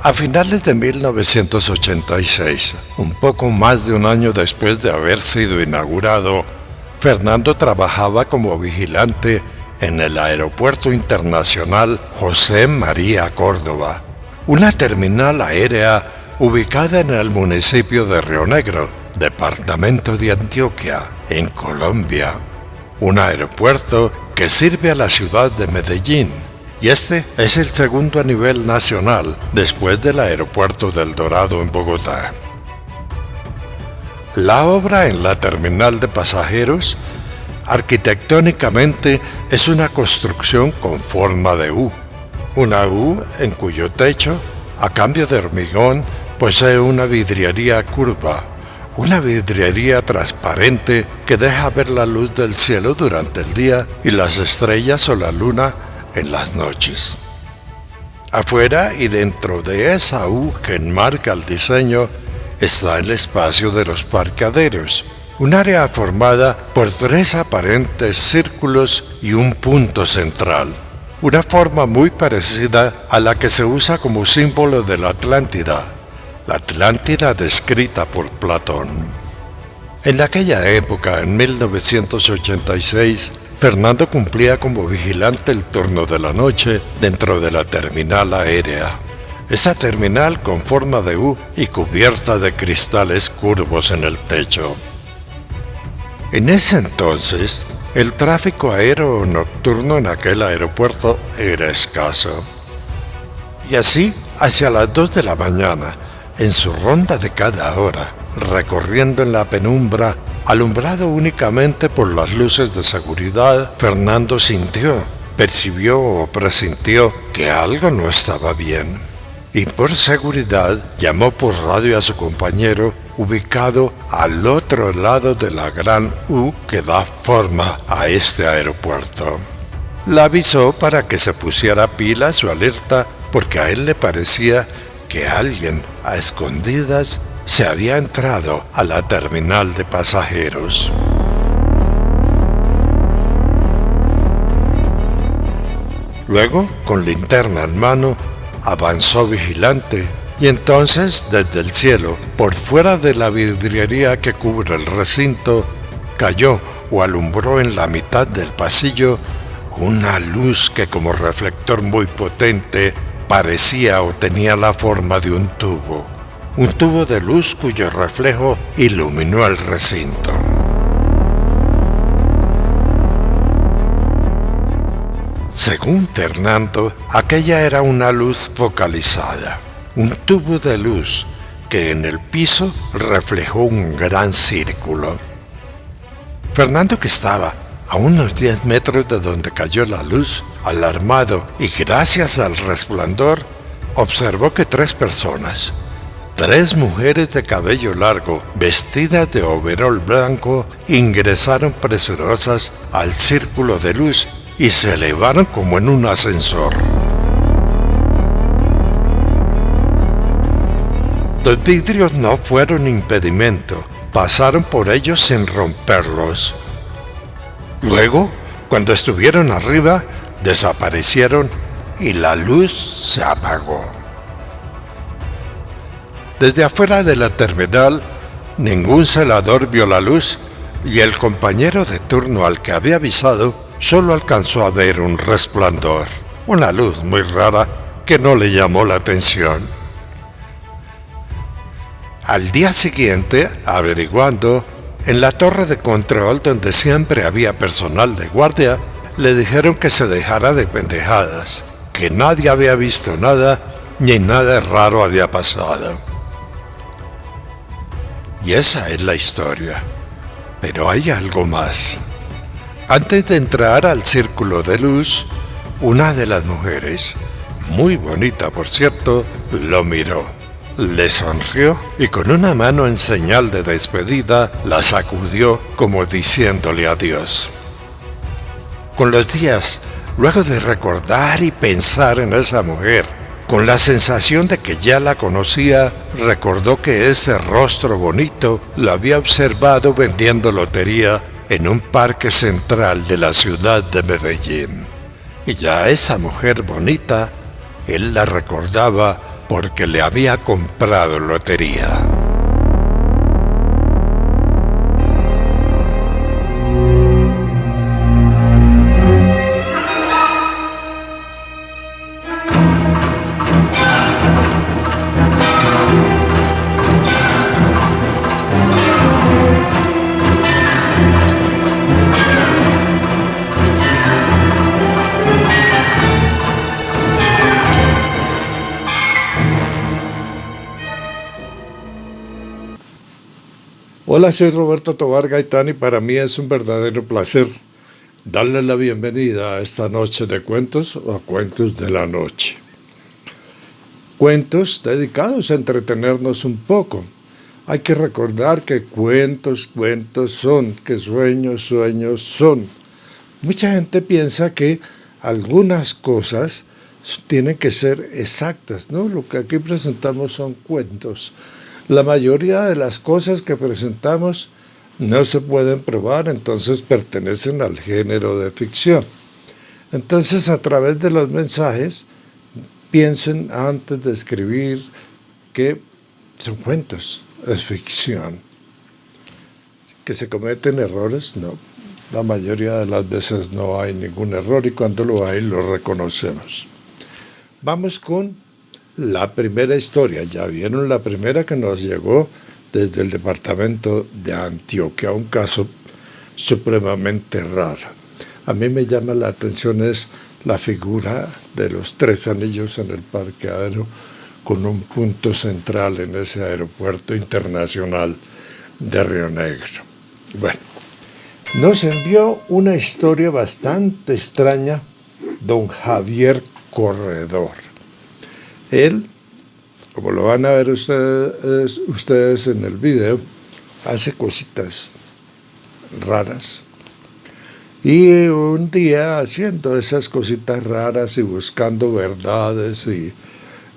A finales de 1986, un poco más de un año después de haber sido inaugurado, Fernando trabajaba como vigilante en el Aeropuerto Internacional José María Córdoba, una terminal aérea ubicada en el municipio de Río Negro, departamento de Antioquia, en Colombia. Un aeropuerto que sirve a la ciudad de Medellín, y este es el segundo a nivel nacional después del aeropuerto del Dorado en Bogotá. La obra en la terminal de pasajeros, arquitectónicamente, es una construcción con forma de U. Una U en cuyo techo, a cambio de hormigón, posee una vidriería curva, una vidriería transparente que deja ver la luz del cielo durante el día y las estrellas o la luna en las noches. Afuera y dentro de esa U que enmarca el diseño está el espacio de los parqueaderos, un área formada por 3 aparentes círculos y un punto central, una forma muy parecida a la que se usa como símbolo de la Atlántida descrita por Platón. En aquella época, en 1986, Fernando cumplía como vigilante el turno de la noche dentro de la terminal aérea. Esa terminal con forma de U y cubierta de cristales curvos en el techo. En ese entonces, el tráfico aéreo nocturno en aquel aeropuerto era escaso. Y así, hacia las 2 de la mañana, en su ronda de cada hora, recorriendo en la penumbra, alumbrado únicamente por las luces de seguridad, Fernando percibió o presintió que algo no estaba bien. Y por seguridad llamó por radio a su compañero, ubicado al otro lado de la gran U que da forma a este aeropuerto. Le avisó para que se pusiera pilas o alerta, porque a él le parecía que alguien a escondidas se había entrado a la terminal de pasajeros. Luego, con linterna en mano, avanzó vigilante y entonces, desde el cielo, por fuera de la vidriería que cubre el recinto, cayó o alumbró en la mitad del pasillo una luz que como reflector muy potente parecía o tenía la forma de un tubo de luz cuyo reflejo iluminó el recinto. Según Fernando, aquella era una luz focalizada, un tubo de luz que en el piso reflejó un gran círculo. Fernando, que estaba a unos 10 metros de donde cayó la luz, alarmado y gracias al resplandor, observó que 3 personas, 3 mujeres de cabello largo, vestidas de overol blanco, ingresaron presurosas al círculo de luz y se elevaron como en un ascensor. Los vidrios no fueron impedimento, pasaron por ellos sin romperlos. Luego, cuando estuvieron arriba, desaparecieron y la luz se apagó. Desde afuera de la terminal, ningún celador vio la luz y el compañero de turno al que había avisado solo alcanzó a ver un resplandor, una luz muy rara que no le llamó la atención. Al día siguiente, averiguando, en la torre de control donde siempre había personal de guardia, le dijeron que se dejara de pendejadas, que nadie había visto nada ni nada raro había pasado. Y esa es la historia. Pero hay algo más. Antes de entrar al círculo de luz, una de las mujeres, muy bonita por cierto, lo miró, le sonrió y con una mano en señal de despedida la sacudió como diciéndole adiós. Con los días, luego de recordar y pensar en esa mujer, con la sensación de que ya la conocía, recordó que ese rostro bonito lo había observado vendiendo lotería en un parque central de la ciudad de Medellín. Y ya esa mujer bonita, él la recordaba porque le había comprado lotería. Hola, soy Roberto Tovar Gaitán y para mí es un verdadero placer darle la bienvenida a esta noche de cuentos o a Cuentos de la Noche. Cuentos dedicados a entretenernos un poco. Hay que recordar que cuentos son, que sueños son. Mucha gente piensa que algunas cosas tienen que ser exactas, ¿no? Lo que aquí presentamos son cuentos. La mayoría de las cosas que presentamos no se pueden probar, entonces pertenecen al género de ficción. Entonces, a través de los mensajes, piensen antes de escribir que son cuentos, es ficción. ¿Que se cometen errores? No. La mayoría de las veces no hay ningún error y cuando lo hay lo reconocemos. Vamos con la primera historia. Ya vieron la primera que nos llegó desde el departamento de Antioquia, un caso supremamente raro. A mí me llama la atención es la figura de los 3 anillos en el parqueadero con un punto central en ese aeropuerto internacional de Río Negro. Bueno, nos envió una historia bastante extraña don Javier Corredor. Él, como lo van a ver ustedes en el video, hace cositas raras. Y un día, haciendo esas cositas raras y buscando verdades y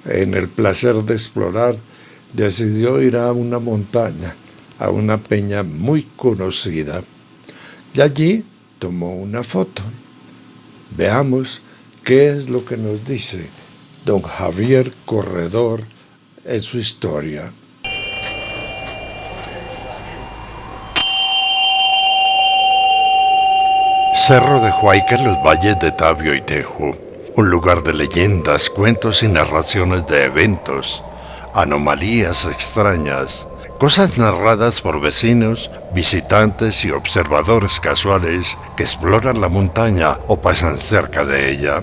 en el placer de explorar, decidió ir a una montaña, a una peña muy conocida. Y allí tomó una foto. Veamos qué es lo que nos dice don Javier Corredor en su historia. Cerro de Huayca en los valles de Tabio y Tejo, un lugar de leyendas, cuentos y narraciones de eventos, anomalías extrañas, cosas narradas por vecinos, visitantes y observadores casuales que exploran la montaña o pasan cerca de ella.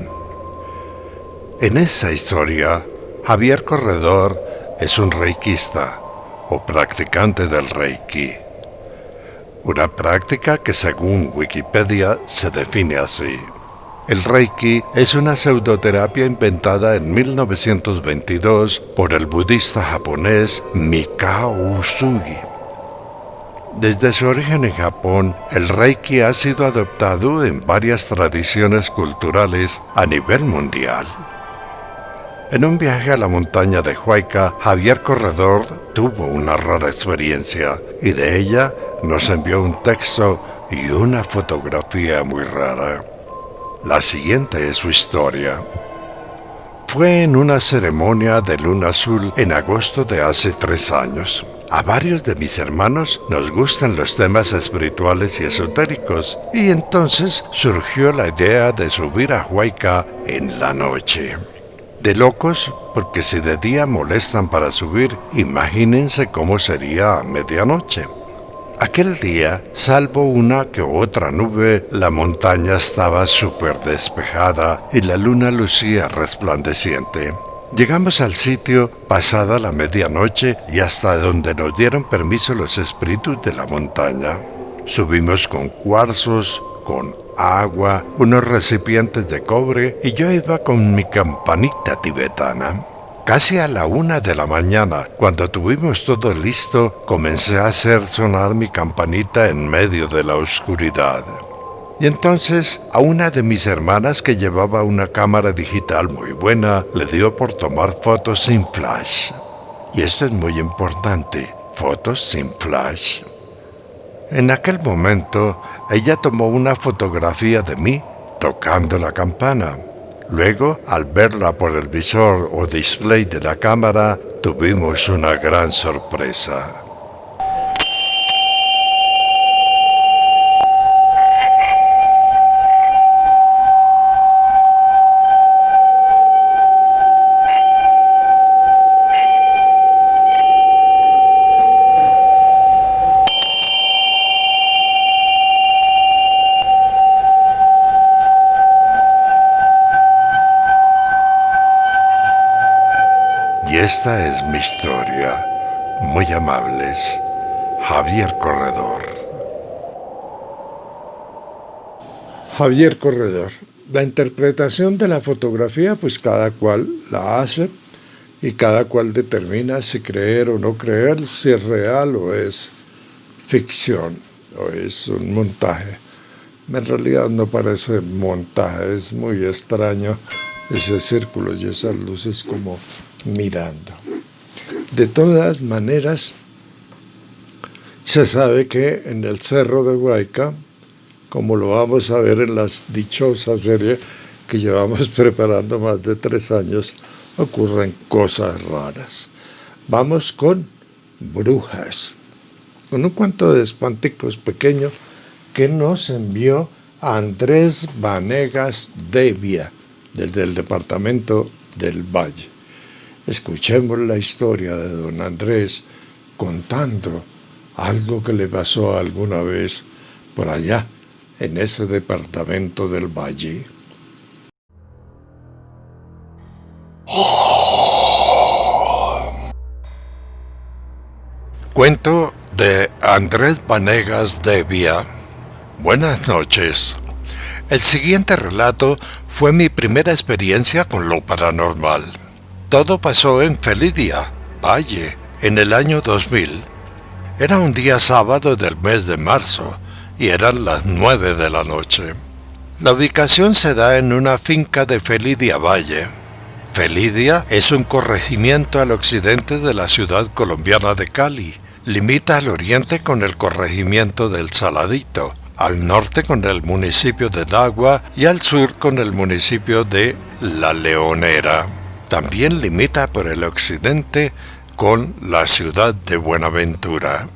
En esa historia, Javier Corredor es un reikista o practicante del reiki. Una práctica que según Wikipedia se define así. El reiki es una pseudoterapia inventada en 1922 por el budista japonés Mikao Usui. Desde su origen en Japón, el reiki ha sido adoptado en varias tradiciones culturales a nivel mundial. En un viaje a la montaña de Huayca, Javier Corredor tuvo una rara experiencia y de ella nos envió un texto y una fotografía muy rara. La siguiente es su historia. Fue en una ceremonia de luna azul en agosto de hace 3 años. A varios de mis hermanos nos gustan los temas espirituales y esotéricos y entonces surgió la idea de subir a Huayca en la noche. De locos, porque si de día molestan para subir, imagínense cómo sería a medianoche. Aquel día, salvo una que otra nube, la montaña estaba súper despejada y la luna lucía resplandeciente. Llegamos al sitio pasada la medianoche y hasta donde nos dieron permiso los espíritus de la montaña. Subimos con cuarzos, con agua, unos recipientes de cobre y yo iba con mi campanita tibetana. Casi a la 1 de la mañana, cuando tuvimos todo listo, comencé a hacer sonar mi campanita en medio de la oscuridad. Y entonces a una de mis hermanas que llevaba una cámara digital muy buena, le dio por tomar fotos sin flash. Y esto es muy importante, fotos sin flash. En aquel momento, ella tomó una fotografía de mí tocando la campana. Luego, al verla por el visor o display de la cámara, tuvimos una gran sorpresa. Y esta es mi historia. Muy amables. Javier Corredor. Javier Corredor. La interpretación de la fotografía, pues cada cual la hace y cada cual determina si creer o no creer, si es real o es ficción o es un montaje. En realidad no parece montaje, es muy extraño ese círculo y esas luces como mirando. De todas maneras, se sabe que en el Cerro de Guayca, como lo vamos a ver en la dichosa serie que llevamos preparando más de 3 años, ocurren cosas raras. Vamos con brujas, con un cuento de espanticos pequeño que nos envió Andrés Vanegas Devia, desde el departamento del Valle. Escuchemos la historia de don Andrés contando algo que le pasó alguna vez por allá, en ese departamento del Valle. Cuento de Andrés Vanegas Devia. Buenas noches. El siguiente relato fue mi primera experiencia con lo paranormal. Todo pasó en Felidia, Valle, en el año 2000. Era un día sábado del mes de marzo y eran las 9 de la noche. La ubicación se da en una finca de Felidia Valle. Felidia es un corregimiento al occidente de la ciudad colombiana de Cali. Limita al oriente con el corregimiento del Saladito, al norte con el municipio de Nagua y al sur con el municipio de La Leonera. También limita por el occidente con la ciudad de Buenaventura.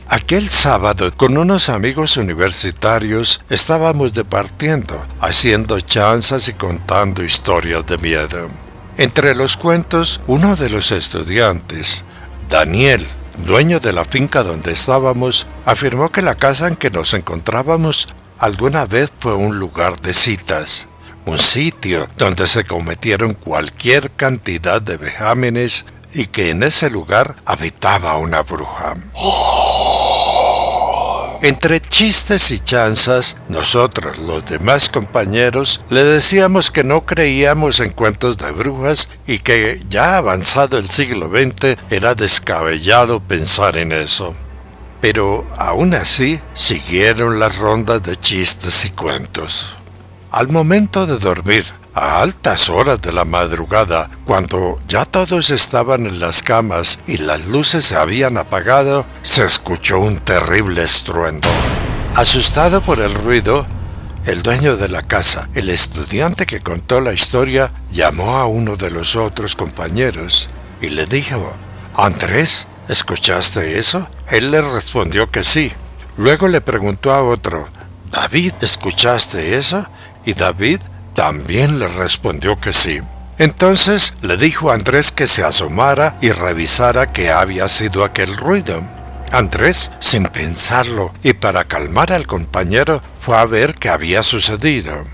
Aquel sábado, con unos amigos universitarios, estábamos departiendo, haciendo chanzas y contando historias de miedo. Entre los cuentos, uno de los estudiantes, Daniel, dueño de la finca donde estábamos, afirmó que la casa en que nos encontrábamos alguna vez fue un lugar de citas. Un sitio donde se cometieron cualquier cantidad de vejámenes y que en ese lugar habitaba una bruja. Entre chistes y chanzas, nosotros, los demás compañeros, le decíamos que no creíamos en cuentos de brujas y que ya avanzado el siglo XX era descabellado pensar en eso. Pero aún así, siguieron las rondas de chistes y cuentos. Al momento de dormir, a altas horas de la madrugada, cuando ya todos estaban en las camas y las luces se habían apagado, se escuchó un terrible estruendo. Asustado por el ruido, el dueño de la casa, el estudiante que contó la historia, llamó a uno de los otros compañeros y le dijo: «Andrés, ¿escuchaste eso?». Él le respondió que sí. Luego le preguntó a otro: «David, ¿escuchaste eso?». Y David también le respondió que sí. Entonces le dijo a Andrés que se asomara y revisara qué había sido aquel ruido. Andrés, sin pensarlo y para calmar al compañero, fue a ver qué había sucedido.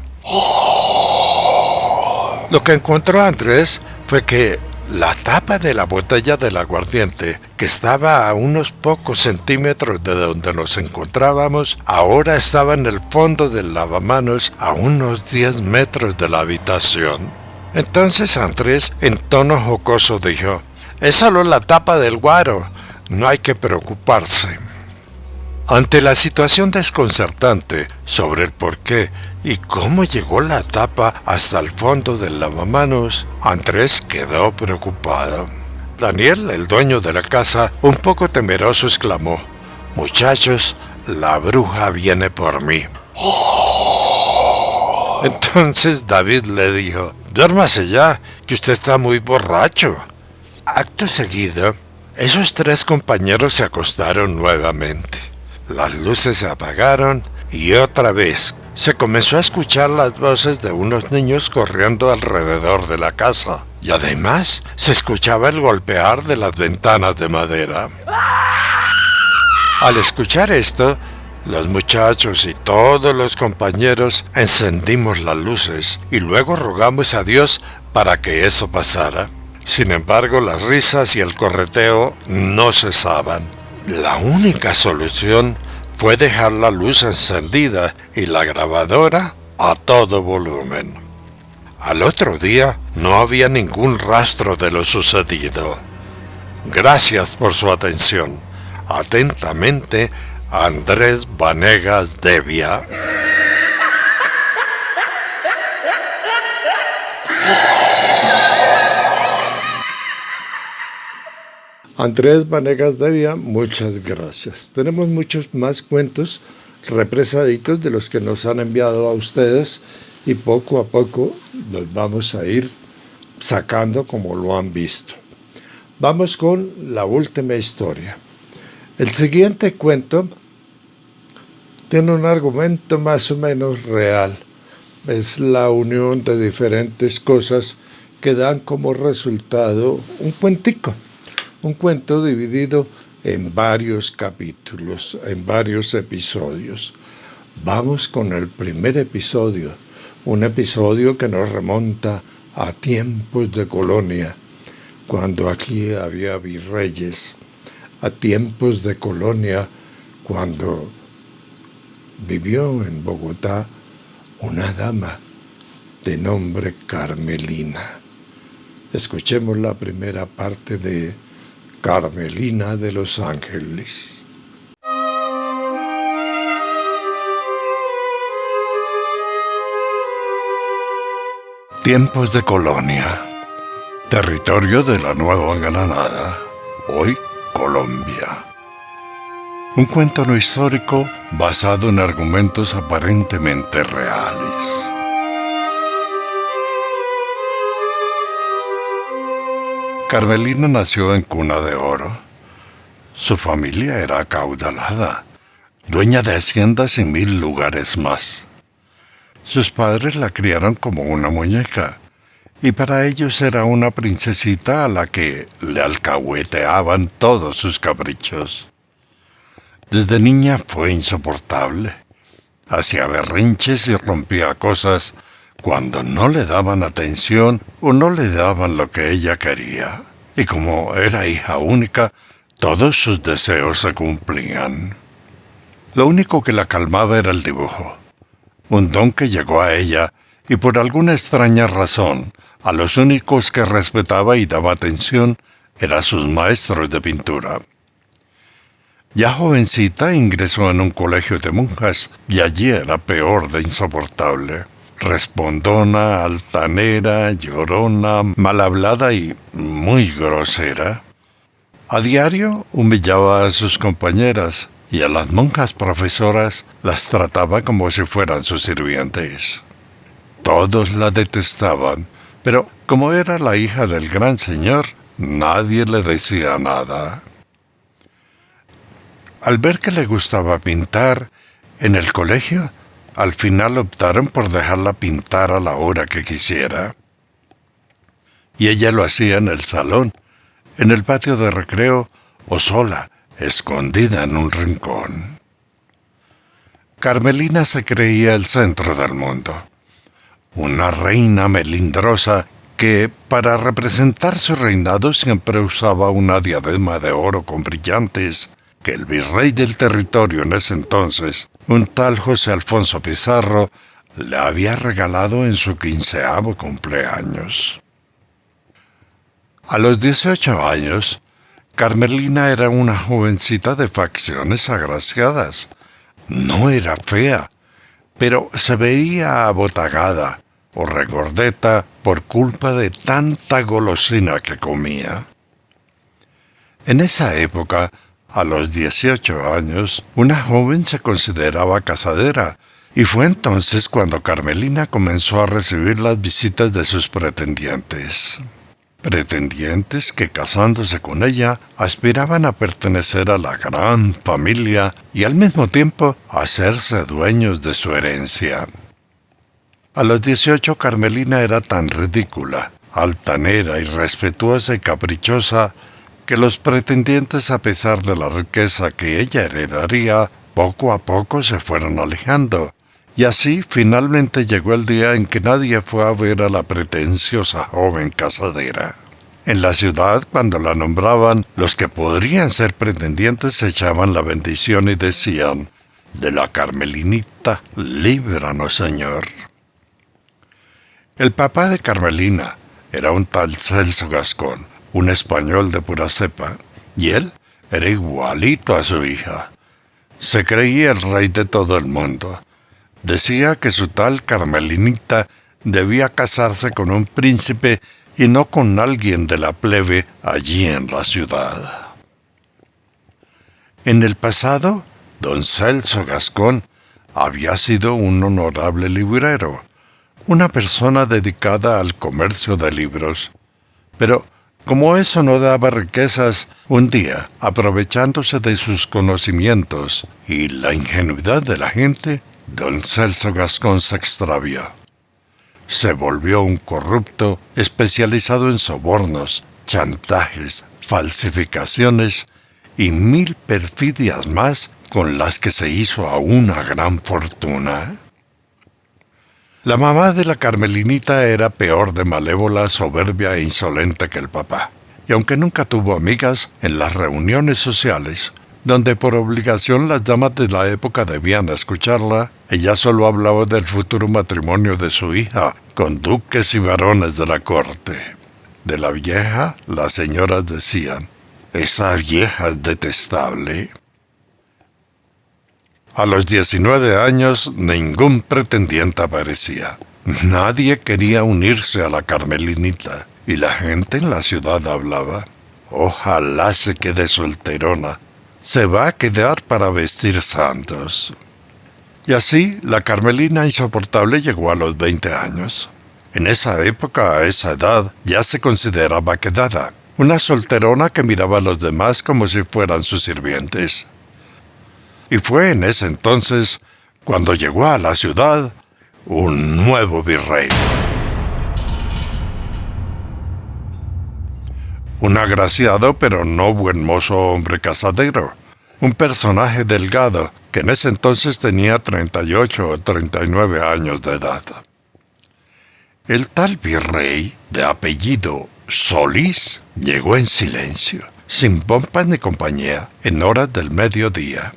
Lo que encontró Andrés fue que la tapa de la botella del aguardiente, que estaba a unos pocos centímetros de donde nos encontrábamos, ahora estaba en el fondo del lavamanos a unos 10 metros de la habitación. Entonces Andrés, en tono jocoso, dijo: «Es solo la tapa del guaro, no hay que preocuparse». Ante la situación desconcertante sobre el porqué y cómo llegó la tapa hasta el fondo del lavamanos, Andrés quedó preocupado. Daniel, el dueño de la casa, un poco temeroso, exclamó: «Muchachos, la bruja viene por mí». Entonces David le dijo: duérmase ya, que usted está muy borracho. Acto seguido, esos tres compañeros se acostaron nuevamente. Las luces se apagaron y otra vez se comenzó a escuchar las voces de unos niños corriendo alrededor de la casa. Y además se escuchaba el golpear de las ventanas de madera. Al escuchar esto, los muchachos y todos los compañeros encendimos las luces y luego rogamos a Dios para que eso pasara. Sin embargo, las risas y el correteo no cesaban. La única solución fue dejar la luz encendida y la grabadora a todo volumen. Al otro día no había ningún rastro de lo sucedido. Gracias por su atención. Atentamente, Andrés Vanegas Devia. Andrés Vanegas Devia, muchas gracias. Tenemos muchos más cuentos represaditos de los que nos han enviado a ustedes y poco a poco los vamos a ir sacando como lo han visto. Vamos con la última historia. El siguiente cuento tiene un argumento más o menos real. Es la unión de diferentes cosas que dan como resultado un cuentico. Un cuento dividido en varios capítulos, en varios episodios. Vamos con el primer episodio, un episodio que nos remonta a tiempos de colonia, cuando aquí había virreyes, a tiempos de colonia, cuando vivió en Bogotá una dama de nombre Carmelina. Escuchemos la primera parte de Carmelina de los Ángeles. Tiempos de colonia. Territorio de la Nueva Granada, hoy Colombia. Un cuento no histórico basado en argumentos aparentemente reales. Carmelina nació en cuna de oro. Su familia era acaudalada, dueña de haciendas en 1000 lugares más. Sus padres la criaron como una muñeca, y para ellos era una princesita a la que le alcahueteaban todos sus caprichos. Desde niña fue insoportable. Hacía berrinches y rompía cosas cuando no le daban atención o no le daban lo que ella quería. Y como era hija única, todos sus deseos se cumplían. Lo único que la calmaba era el dibujo, un don que llegó a ella y por alguna extraña razón, a los únicos que respetaba y daba atención eran sus maestros de pintura. Ya jovencita ingresó en un colegio de monjas y allí era peor de insoportable. Respondona, altanera, llorona, mal hablada y muy grosera. A diario humillaba a sus compañeras y a las monjas profesoras las trataba como si fueran sus sirvientes. Todos la detestaban, pero como era la hija del gran señor, nadie le decía nada. Al ver que le gustaba pintar, en el colegio, al final optaron por dejarla pintar a la hora que quisiera. Y ella lo hacía en el salón, en el patio de recreo o sola, escondida en un rincón. Carmelina se creía el centro del mundo, una reina melindrosa que, para representar su reinado, siempre usaba una diadema de oro con brillantes que el virrey del territorio en ese entonces, un tal José Alfonso Pizarro, le había regalado en su 15º cumpleaños. A los 18 años, Carmelina era una jovencita de facciones agraciadas. No era fea, pero se veía abotagada o regordeta por culpa de tanta golosina que comía. En esa época, a los 18 años, una joven se consideraba casadera Y fue entonces cuando Carmelina comenzó a recibir las visitas de sus pretendientes. Pretendientes que, casándose con ella, aspiraban a pertenecer a la gran familia y al mismo tiempo a hacerse dueños de su herencia. A los 18, Carmelina era tan ridícula, altanera, irrespetuosa y caprichosa que los pretendientes, a pesar de la riqueza que ella heredaría, poco a poco se fueron alejando. Y así finalmente llegó el día en que nadie fue a ver a la pretenciosa joven casadera. En la ciudad, cuando la nombraban, los que podrían ser pretendientes se echaban la bendición y decían: «De la Carmelinita, líbranos, Señor». El papá de Carmelina era un tal Celso Gascón, un español de pura cepa, y él era igualito a su hija. Se creía el rey de todo el mundo. Decía que su tal Carmelinita debía casarse con un príncipe y no con alguien de la plebe allí en la ciudad. En el pasado, don Celso Gascón había sido un honorable librero, una persona dedicada al comercio de libros. Pero, como eso no daba riquezas, un día, aprovechándose de sus conocimientos y la ingenuidad de la gente, don Celso Gascón se extravió. Se volvió un corrupto especializado en sobornos, chantajes, falsificaciones y 1000 perfidias más con las que se hizo a una gran fortuna. La mamá de la Carmelinita era peor de malévola, soberbia e insolente que el papá, y aunque nunca tuvo amigas, en las reuniones sociales, donde por obligación las damas de la época debían escucharla, ella solo hablaba del futuro matrimonio de su hija con duques y varones de la corte. De la vieja, las señoras decían: «Esa vieja es detestable». A los 19 años, ningún pretendiente aparecía. Nadie quería unirse a la Carmelinita, y la gente en la ciudad hablaba: «Ojalá se quede solterona. Se va a quedar para vestir santos». Y así, la Carmelina insoportable llegó a los 20 años. En esa época, a esa edad, ya se consideraba quedada, una solterona que miraba a los demás como si fueran sus sirvientes. Y fue en ese entonces cuando llegó a la ciudad un nuevo virrey. Un agraciado pero no buen mozo hombre casadero, un personaje delgado que en ese entonces tenía 38 o 39 años de edad. El tal virrey, de apellido Solís, llegó en silencio, sin pompas ni compañía, en horas del mediodía.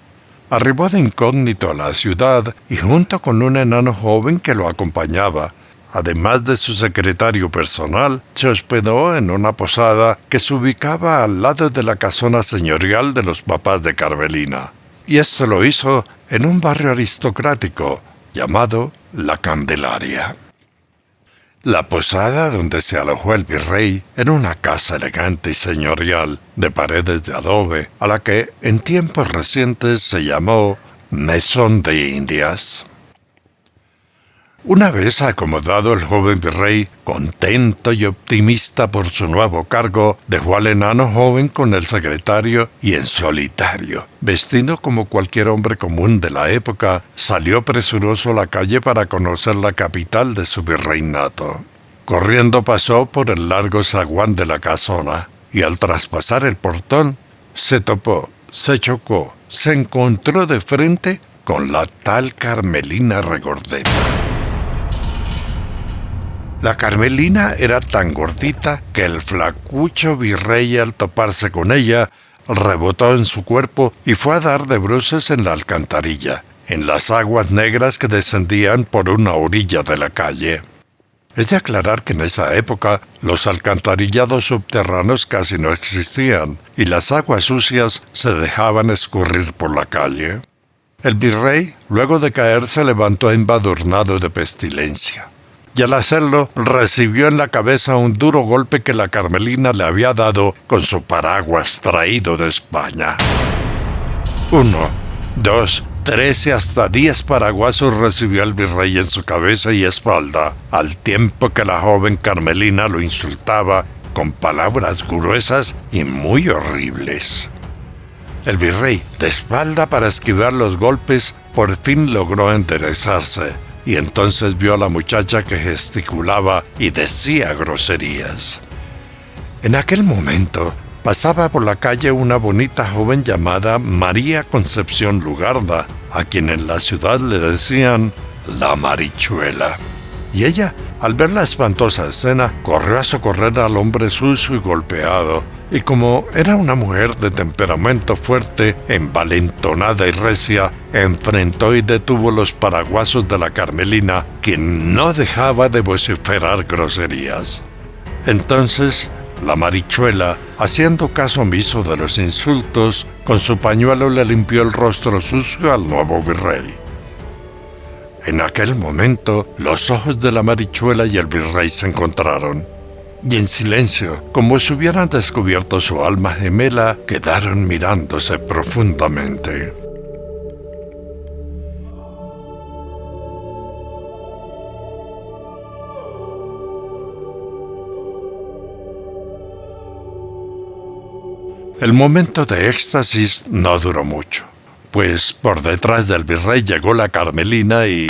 Arribó de incógnito a la ciudad y junto con un enano joven que lo acompañaba, además de su secretario personal, se hospedó en una posada que se ubicaba al lado de la casona señorial de los papás de Carmelina. Y esto lo hizo en un barrio aristocrático llamado La Candelaria. La posada donde se alojó el virrey era una casa elegante y señorial de paredes de adobe, a la que en tiempos recientes se llamó Mesón de Indias. Una vez acomodado el joven virrey, contento y optimista por su nuevo cargo, dejó al enano joven con el secretario y en solitario, vestido como cualquier hombre común de la época, salió presuroso a la calle para conocer la capital de su virreinato. Corriendo pasó por el largo zaguán de la casona y al traspasar el portón, se topó, se chocó, se encontró de frente con la tal Carmelina regordeta. La Carmelina era tan gordita que el flacucho virrey, al toparse con ella, rebotó en su cuerpo y fue a dar de bruces en la alcantarilla, en las aguas negras que descendían por una orilla de la calle. Es de aclarar que en esa época los alcantarillados subterráneos casi no existían y las aguas sucias se dejaban escurrir por la calle. El virrey, luego de caer, se levantó embadurnado de pestilencia. Y al hacerlo, recibió en la cabeza un duro golpe que la Carmelina le había dado con su paraguas traído de España. 1, 2, 13 hasta 10 paraguasos recibió el virrey en su cabeza y espalda, al tiempo que la joven Carmelina lo insultaba con palabras gruesas y muy horribles. El virrey, de espalda para esquivar los golpes, por fin logró enderezarse, y entonces vio a la muchacha que gesticulaba y decía groserías. En aquel momento, pasaba por la calle una bonita joven llamada María Concepción Lugarda, a quien en la ciudad le decían la Marichuela. Y ella, al ver la espantosa escena, corrió a socorrer al hombre sucio y golpeado, y como era una mujer de temperamento fuerte, envalentonada y recia, enfrentó y detuvo los paraguasos de la Carmelina, quien no dejaba de vociferar groserías. Entonces, la Marichuela, haciendo caso omiso de los insultos, con su pañuelo le limpió el rostro sucio al nuevo virrey. En aquel momento, los ojos de la Marichuela y el virrey se encontraron, y en silencio, como si hubieran descubierto su alma gemela, quedaron mirándose profundamente. El momento de éxtasis no duró mucho, pues por detrás del virrey llegó la Carmelina y...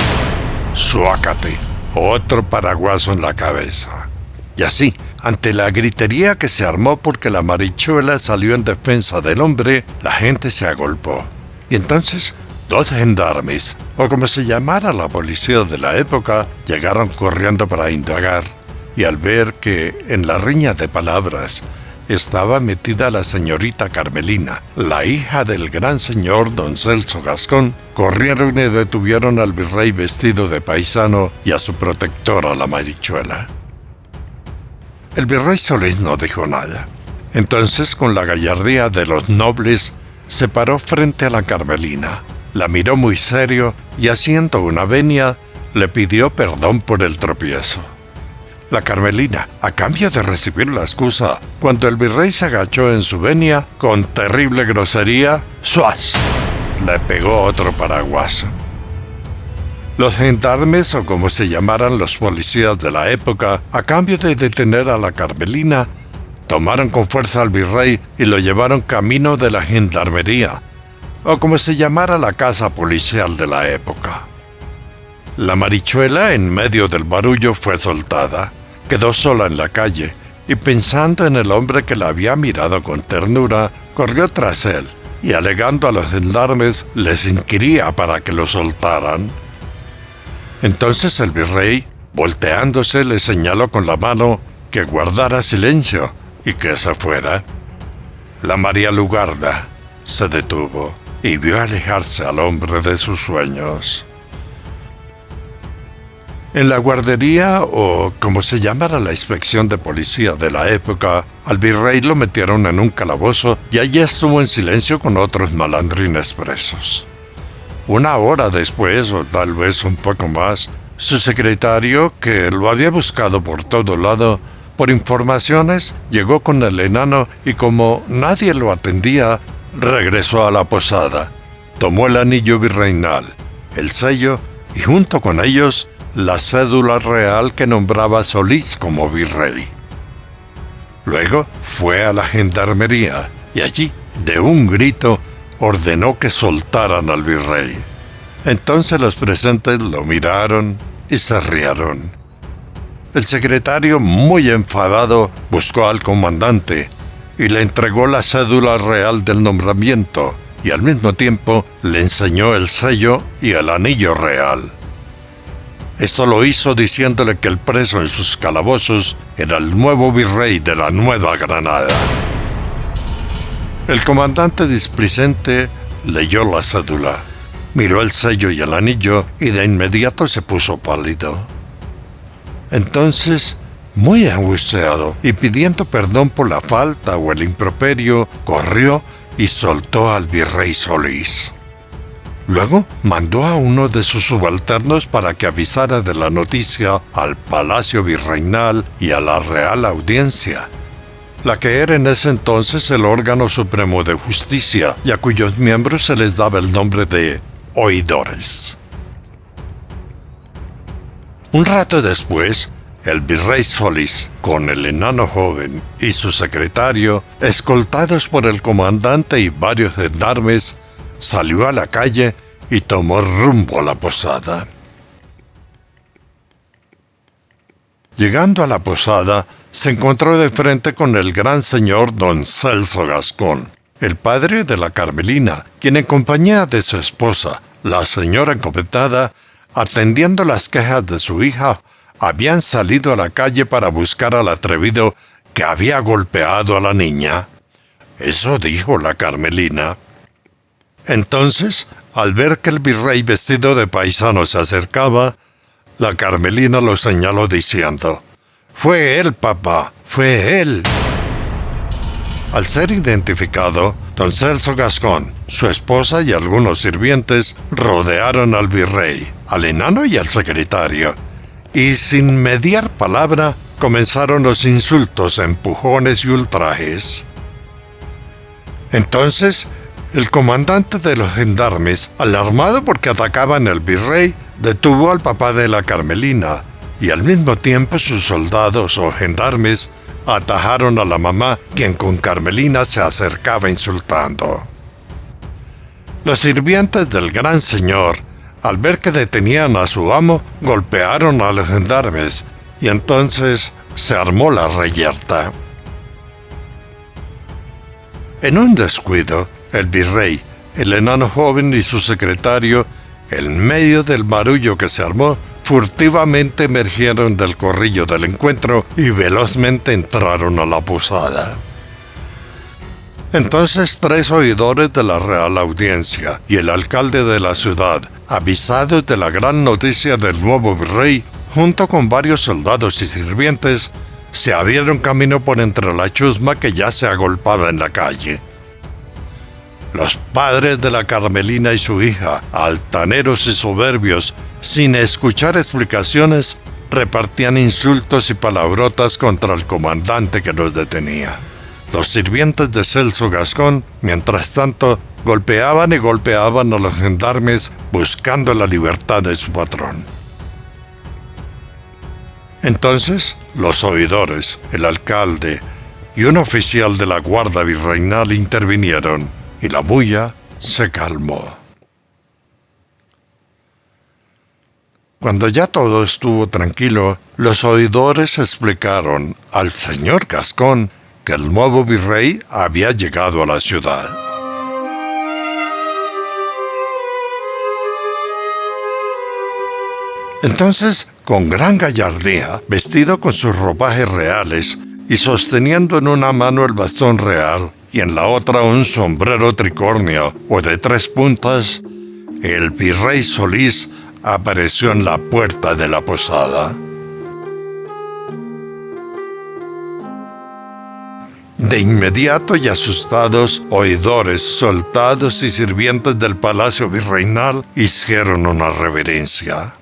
¡suácate! Otro paraguaso en la cabeza. Y así, ante la gritería que se armó porque la Marichuela salió en defensa del hombre, la gente se agolpó. Y entonces, 2 gendarmes, o como se llamara la policía de la época, llegaron corriendo para indagar. Y al ver que, en la riña de palabras, estaba metida la señorita Carmelina, la hija del gran señor don Celso Gascón, corrieron y detuvieron al virrey vestido de paisano y a su protectora, la Marichuela. El virrey Solís no dijo nada. Entonces, con la gallardía de los nobles, se paró frente a la Carmelina, la miró muy serio y, haciendo una venia, le pidió perdón por el tropiezo. La Carmelina, a cambio de recibir la excusa, cuando el virrey se agachó en su venia, con terrible grosería, ¡suas!, le pegó otro paraguaso. Los gendarmes, o como se llamaran los policías de la época, a cambio de detener a la Carmelina, tomaron con fuerza al virrey y lo llevaron camino de la gendarmería, o como se llamara la casa policial de la época. La Marichuela, en medio del barullo, fue soltada. Quedó sola en la calle y, pensando en el hombre que la había mirado con ternura, corrió tras él y, alegando a los gendarmes, les inquiría para que lo soltaran. Entonces el virrey, volteándose, le señaló con la mano que guardara silencio y que se fuera. La María Lugarda se detuvo y vio alejarse al hombre de sus sueños. En la guardería, o como se llamara la inspección de policía de la época, al virrey lo metieron en un calabozo y allí estuvo en silencio con otros malandrines presos. 1 hora después, o tal vez un poco más, su secretario, que lo había buscado por todo lado, por informaciones, llegó con el enano y, como nadie lo atendía, regresó a la posada, tomó el anillo virreinal, el sello y, junto con ellos, la cédula real que nombraba a Solís como virrey. Luego fue a la gendarmería y allí, de un grito, ordenó que soltaran al virrey. Entonces los presentes lo miraron y se rieron. El secretario, muy enfadado, buscó al comandante y le entregó la cédula real del nombramiento y al mismo tiempo le enseñó el sello y el anillo real. Esto lo hizo diciéndole que el preso en sus calabozos era el nuevo virrey de la Nueva Granada. El comandante displicente leyó la cédula, miró el sello y el anillo y de inmediato se puso pálido. Entonces, muy angustiado y pidiendo perdón por la falta o el improperio, corrió y soltó al virrey Solís. Luego mandó a uno de sus subalternos para que avisara de la noticia al Palacio Virreinal y a la Real Audiencia, la que era en ese entonces el órgano supremo de justicia y a cuyos miembros se les daba el nombre de oidores. Un rato después, el virrey Solís, con el enano joven y su secretario, escoltados por el comandante y varios gendarmes, salió a la calle y tomó rumbo a la posada. Llegando a la posada, se encontró de frente con el gran señor don Celso Gascón, el padre de la Carmelina, quien en compañía de su esposa, la señora encopetada, atendiendo las quejas de su hija, habían salido a la calle para buscar al atrevido que había golpeado a la niña. Eso dijo la Carmelina. Entonces, al ver que el virrey vestido de paisano se acercaba, la Carmelina lo señaló diciendo: «Fue él, papá, fue él». Al ser identificado, don Celso Gascón, su esposa y algunos sirvientes rodearon al virrey, al enano y al secretario, y sin mediar palabra comenzaron los insultos, empujones y ultrajes. Entonces, el comandante de los gendarmes, alarmado porque atacaban al virrey, detuvo al papá de la Carmelina, y al mismo tiempo sus soldados o gendarmes atajaron a la mamá, quien con Carmelina se acercaba insultando. Los sirvientes del gran señor, al ver que detenían a su amo, golpearon a los gendarmes, y entonces se armó la reyerta. En un descuido, el virrey, el enano joven y su secretario, en medio del barullo que se armó, furtivamente emergieron del corrillo del encuentro y velozmente entraron a la posada. Entonces 3 oidores de la Real Audiencia y el alcalde de la ciudad, avisados de la gran noticia del nuevo virrey, junto con varios soldados y sirvientes, se abrieron camino por entre la chusma que ya se agolpaba en la calle. Los padres de la Carmelina y su hija, altaneros y soberbios, sin escuchar explicaciones, repartían insultos y palabrotas contra el comandante que los detenía. Los sirvientes de Celso Gascón, mientras tanto, golpeaban y golpeaban a los gendarmes buscando la libertad de su patrón. Entonces, los oidores, el alcalde y un oficial de la Guardia Virreinal intervinieron y la bulla se calmó. Cuando ya todo estuvo tranquilo, los oidores explicaron al señor Gascón que el nuevo virrey había llegado a la ciudad. Entonces, con gran gallardía, vestido con sus ropajes reales y sosteniendo en una mano el bastón real y en la otra un sombrero tricornio o de 3 puntas, el virrey Solís apareció en la puerta de la posada. De inmediato y asustados, oidores, soldados y sirvientes del palacio virreinal hicieron una reverencia.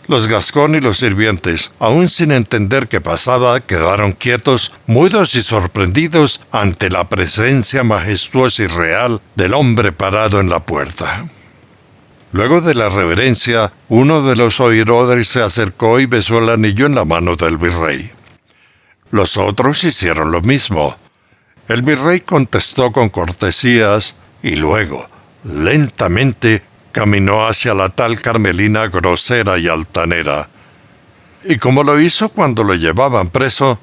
Los Gascón y los sirvientes, aún sin entender qué pasaba, quedaron quietos, mudos y sorprendidos ante la presencia majestuosa y real del hombre parado en la puerta. Luego de la reverencia, uno de los oidores se acercó y besó el anillo en la mano del virrey. Los otros hicieron lo mismo. El virrey contestó con cortesías y luego, lentamente, caminó hacia la tal Carmelina grosera y altanera. Y como lo hizo cuando lo llevaban preso,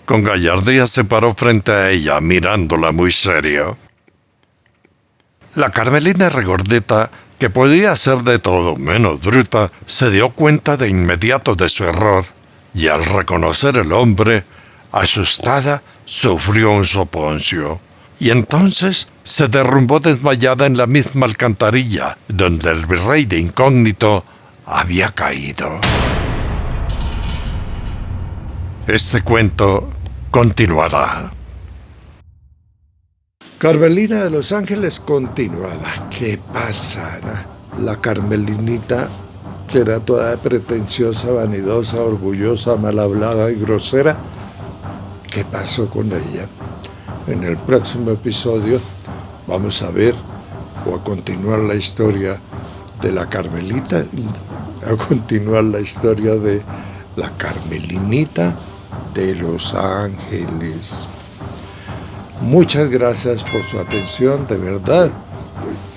con gallardía se paró frente a ella, mirándola muy serio. La Carmelina regordeta, que podía ser de todo menos bruta, se dio cuenta de inmediato de su error, y al reconocer el hombre, asustada, sufrió un soponcio. Y entonces se derrumbó desmayada en la misma alcantarilla donde el virrey de incógnito había caído. Este cuento continuará. Carmelina de Los Ángeles continuará. ¿Qué pasará? La Carmelinita será toda pretenciosa, vanidosa, orgullosa, mal hablada y grosera. ¿Qué pasó con ella? En el próximo episodio vamos a ver o a continuar la historia de la Carmelita, a continuar la historia de la Carmelinita de Los Ángeles. Muchas gracias por su atención, de verdad.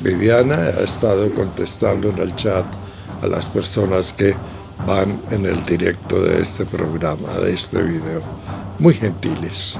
Viviana ha estado contestando en el chat a las personas que van en el directo de este programa, de este video. Muy gentiles.